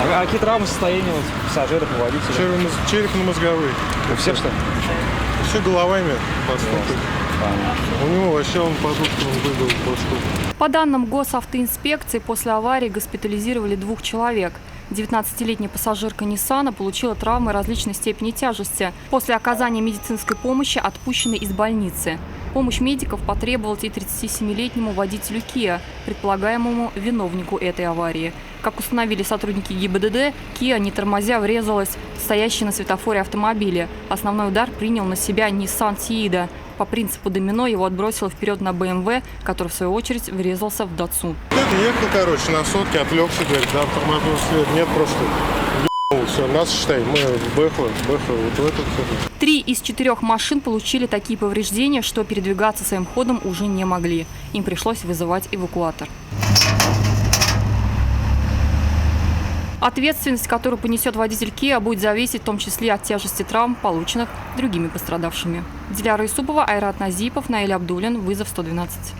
А какие травмы состояния вот, пассажиров и водителя? Черепно-мозговые. У всех что? Все головами постукали. Понятно. У него вообще он подушку выбил башку. По данным госавтоинспекции, после аварии госпитализировали 2 человек. 19-летняя пассажирка Ниссана получила травмы различной степени тяжести. После оказания медицинской помощи отпущена из больницы. Помощь медиков потребовалась и 37-летнему водителю Kia, предполагаемому виновнику этой аварии. Как установили сотрудники ГИБДД, Kia, не тормозя, врезалась в стоящий на светофоре автомобиле. Основной удар принял на себя Nissan Tiida. По принципу домино его отбросило вперед на BMW, который в свою очередь врезался в Datsun. Ехал, на сотке, отвлекся, говорит, да, тормозного следа нет, просто все, нас считай, мы в Бэхло, вот в этот. 3 из 4 машин получили такие повреждения, что передвигаться своим ходом уже не могли. Им пришлось вызывать эвакуатор. Ответственность, которую понесет водитель Kia, будет зависеть в том числе от тяжести травм, полученных другими пострадавшими. Диляра Исупова, Айрат Назипов, Наиль Абдуллин. Вызов 112.